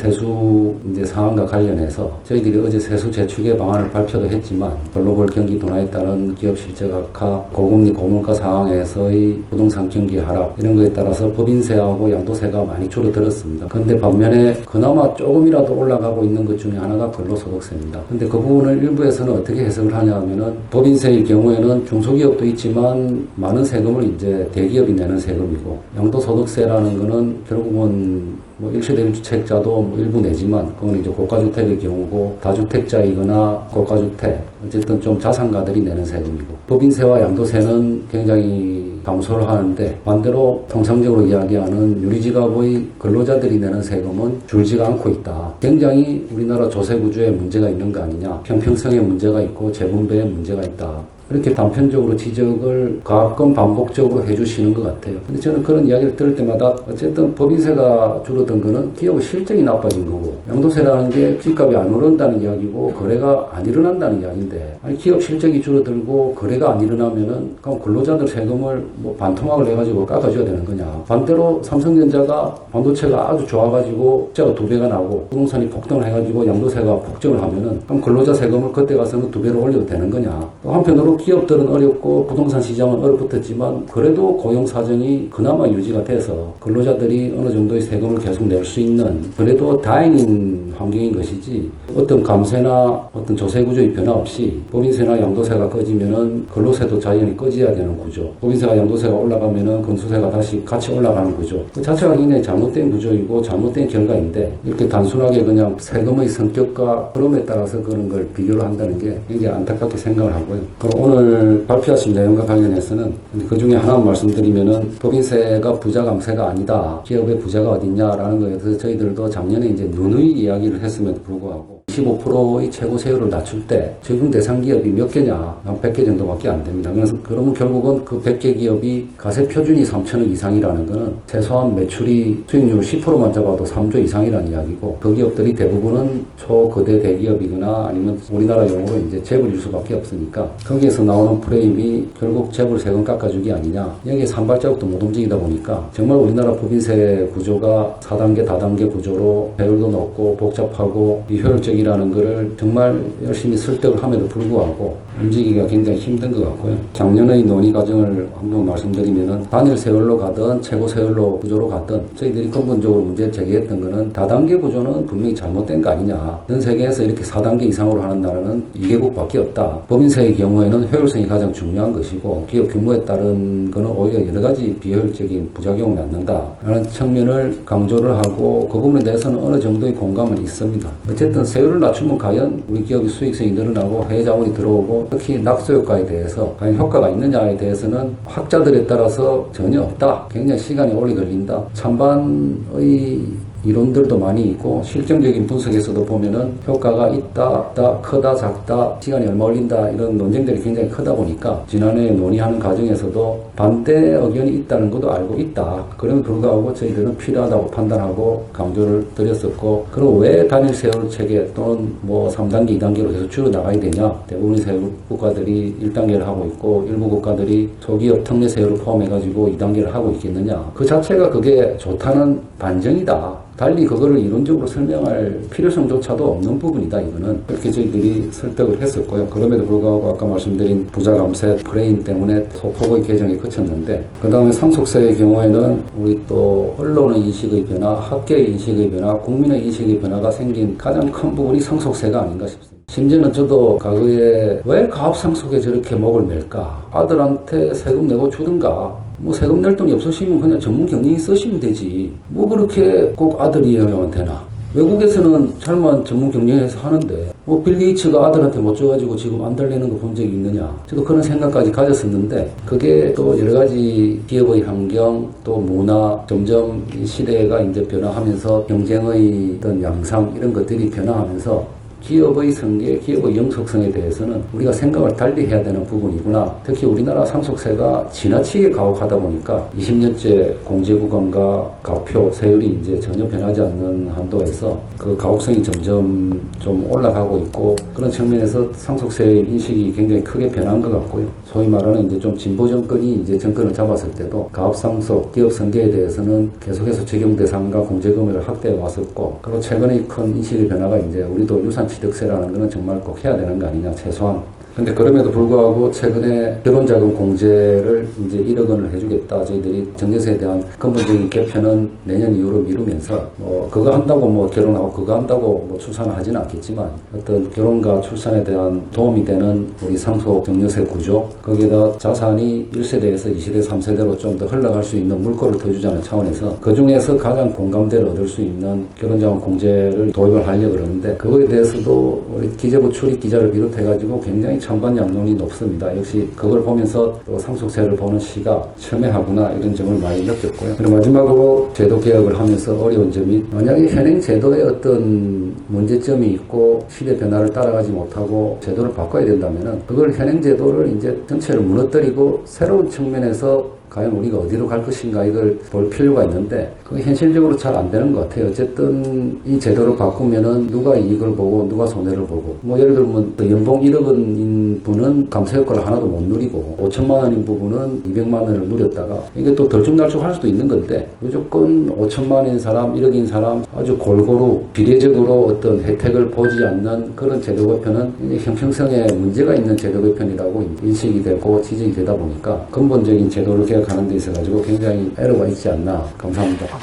세수 이제 상황과 관련해서 저희들이 어제 세수 재추계 방안을 발표도 했지만 글로벌 경기 둔화에 따른 기업 실적 악화, 고금리 고물가 상황에서의 부동산 경기 하락 이런 거에 따라서 법인세하고 양도세가 많이 줄어들었습니다. 그런데 반면에 그나마 조금이라도 올라가고 있는 것 중에 하나가 근로소득세입니다. 근데 그 부분을 일부에서는 어떻게 해석을 하냐 하면은 법인세의 경우에는 중소기업도 있지만 많은 세금을 이제 대기업이 내는 세금이고 양도소득세라는 거는 결국은 일세대 1주택자도 일부 내지만 그건 이제 고가주택의 경우고 다주택자이거나 고가주택 어쨌든 좀 자산가들이 내는 세금이고 법인세와 양도세는 굉장히 감소를 하는데 반대로 통상적으로 이야기하는 유리지갑의 근로자들이 내는 세금은 줄지가 않고 있다. 굉장히 우리나라 조세구조에 문제가 있는 거 아니냐. 형평성에 문제가 있고 재분배에 문제가 있다. 이렇게 단편적으로 지적을 가끔 반복적으로 해주시는 것 같아요. 근데 저는 그런 이야기를 들을 때마다 어쨌든 법인세가 줄어든 거는 기업의 실적이 나빠진 거고 양도세라는 게 집값이 안 오른다는 이야기고 거래가 안 일어난다는 이야기인데 아니 기업 실적이 줄어들고 거래가 안 일어나면은 그럼 근로자들 세금을 반토막을 해가지고 깎아줘야 되는 거냐. 반대로 삼성전자가 반도체가 아주 좋아가지고 숫자가 2배가 나고 부동산이 폭등을 해가지고 양도세가 폭증을 하면은 그럼 근로자 세금을 그때 가서는 2배로 올려도 되는 거냐. 또 한편으로 기업들은 어렵고 부동산 시장은 얼어붙었지만 그래도 고용 사정이 그나마 유지가 돼서 근로자들이 어느 정도의 세금을 계속 낼 수 있는 그래도 다행인 환경인 것이지 어떤 감세나 어떤 조세구조의 변화 없이 법인세나 양도세가 꺼지면은 근로세도 자연히 꺼져야 되는 구조. 법인세가 양도세가 올라가면은 근소세가 다시 같이 올라가는 구조. 그 자체가 굉장히 잘못된 구조이고 잘못된 결과인데 이렇게 단순하게 그냥 세금의 성격과 흐름에 따라서 그런 걸 비교를 한다는 게 굉장히 안타깝게 생각을 하고요. 그럼 오늘 발표하신 내용과 관련해서는 그 중에 하나만 말씀드리면은 법인세가 부자 감세가 아니다. 기업의 부자가 어딨냐라는 거에 대해서 저희들도 작년에 이제 누누이 이야기를 했음에도 불구하고 25%의 최고 세율을 낮출 때 적용 대상 기업이 몇 개냐? 한 100개 정도밖에 안 됩니다. 그래서 그러면 결국은 그 100개 기업이 가세 표준이 3천억 이상이라는 거는 최소한 매출이 수익률 10%만 잡아도 3조 이상이라는 이야기고 그 기업들이 대부분은 초거대 대기업이거나 아니면 우리나라 용어로 이제 재벌일 수밖에 없으니까 거기에서 나오는 프레임이 결국 재벌 세금 깎아주기 아니냐. 여기에 산발자국도 못 움직이다 보니까 정말 우리나라 법인세 구조가 4단계 다단계 구조로 배율도 높고 복잡하고 비효율적이라는 거를 정말 열심히 설득을 함에도 불구하고 움직이기가 굉장히 힘든 것 같고요. 작년의 논의 과정을 한번 말씀드리면은 단일 세율로 가든 최고 세율로 구조로 가든 저희들이 근본적으로 문제 제기했던 거는 다단계 구조는 분명히 잘못된 거 아니냐. 전 세계에서 이렇게 4단계 이상으로 하는 나라는 2개국밖에 없다. 법인세의 경우에는 효율성이 가장 중요한 것이고 기업 규모에 따른 거는 오히려 여러 가지 비효율적인 부작용을 낳는다 라는 측면을 강조를 하고 그 부분에 대해서는 어느 정도의 공감은 있습니다. 어쨌든 세율을 낮추면 과연 우리 기업의 수익성이 늘어나고 해외 자본이 들어오고 특히 낙수효과에 대해서 과연 효과가 있느냐에 대해서는 학자들에 따라서 전혀 없다. 굉장히 시간이 오래 걸린다. 찬반의 이론들도 많이 있고 실증적인 분석에서도 보면은 효과가 있다, 크다, 작다, 시간이 얼마 걸린다 이런 논쟁들이 굉장히 크다 보니까 지난해 논의하는 과정에서도 반대 의견이 있다는 것도 알고 있다. 그럼에도 불구하고 저희들은 필요하다고 판단하고 강조를 드렸었고 그럼 왜 단일 세율 체계 또는 3단계, 2단계로 계속 줄여나가야 되냐. 대부분의 세율 국가들이 1단계를 하고 있고 일부 국가들이 소기업 특례 세율을 포함해가지고 2단계를 하고 있겠느냐. 그 자체가 그게 좋다는 반전이다. 달리 그거를 이론적으로 설명할 필요성조차도 없는 부분이다. 이거는 그렇게 저희들이 설득을 했었고요. 그럼에도 불구하고 아까 말씀드린 부자 감세 프레임 때문에 소폭의 개정이 거쳤는데 그 다음에 상속세의 경우에는 우리 또 언론의 인식의 변화, 학계의 인식의 변화, 국민의 인식의 변화가 생긴 가장 큰 부분이 상속세가 아닌가 싶습니다. 심지어는 저도 과거에 왜 가업상속에 저렇게 목을 맬까? 아들한테 세금 내고 주든가 세금 낼 돈이 없으시면 그냥 전문 경영인 쓰시면 되지. 그렇게 꼭 아들이어야만 되나. 외국에서는 잘만 전문 경영에서 하는데 빌 게이츠가 아들한테 못 줘가지고 지금 안 달리는 거 본 적이 있느냐. 저도 그런 생각까지 가졌었는데 그게 또 여러 가지 기업의 환경 또 문화 점점 이 시대가 이제 변화하면서 경쟁의 어떤 양상 이런 것들이 변화하면서 기업의 성계, 기업의 영속성에 대해서는 우리가 생각을 달리 해야 되는 부분이구나. 특히 우리나라 상속세가 지나치게 가혹하다 보니까 20년째 공제구간과 가표 세율이 이제 전혀 변하지 않는 한도에서 그 가혹성이 점점 좀 올라가고 있고 그런 측면에서 상속세의 인식이 굉장히 크게 변한 것 같고요. 소위 말하는 이제 좀 진보 정권이 이제 정권을 잡았을 때도 가압상속 기업 승계에 대해서는 계속해서 적용 대상과 공제 금액을 확대해 왔었고, 그리고 최근에 큰 인식의 변화가 이제 우리도 유산 취득세라는 거는 정말 꼭 해야 되는 거 아니냐, 최소한. 근데 그럼에도 불구하고 최근에 결혼자금 공제를 이제 1억 원을 해주겠다. 저희들이 정년세에 대한 근본적인 개편은 내년 이후로 미루면서 그거 한다고 결혼하고 그거 한다고 출산을 하지는 않겠지만 어떤 결혼과 출산에 대한 도움이 되는 우리 상속 정년세 구조, 거기에다 자산이 1세대에서 2세대, 3세대로 좀 더 흘러갈 수 있는 물꼬를 터주자는 차원에서 그 중에서 가장 공감대를 얻을 수 있는 결혼자금 공제를 도입을 하려고 그러는데, 그거에 대해서도 우리 기재부 출입 기자를 비롯해가지고 굉장히 찬반 양론이 높습니다. 역시 그걸 보면서 또 상속세를 보는 시가 첨예하구나 이런 점을 많이 느꼈고요. 그리고 마지막으로 제도 개혁을 하면서 어려운 점이, 만약에 현행 제도에 어떤 문제점이 있고 시대 변화를 따라가지 못하고 제도를 바꿔야 된다면은 그걸 현행 제도를 이제 전체를 무너뜨리고 새로운 측면에서 과연 우리가 어디로 갈 것인가 이걸 볼 필요가 있는데, 그게 현실적으로 잘 안 되는 것 같아요. 어쨌든 이 제도를 바꾸면은 누가 이익을 보고 누가 손해를 보고, 예를 들면 연봉 1억 원인 분은 감세 효과를 하나도 못 누리고 5천만 원인 부분은 200만 원을 누렸다가 이게 또 덜쭉날쭉 할 수도 있는 건데, 무조건 5천만 원인 사람, 1억인 사람 아주 골고루 비례적으로 어떤 혜택을 보지 않는 그런 제도 개편은 형평성에 문제가 있는 제도 개편이라고 인식이 되고 지적이 되다 보니까 근본적인 제도를 개혁하는 데 있어가지고 굉장히 애로가 있지 않나. 감사합니다.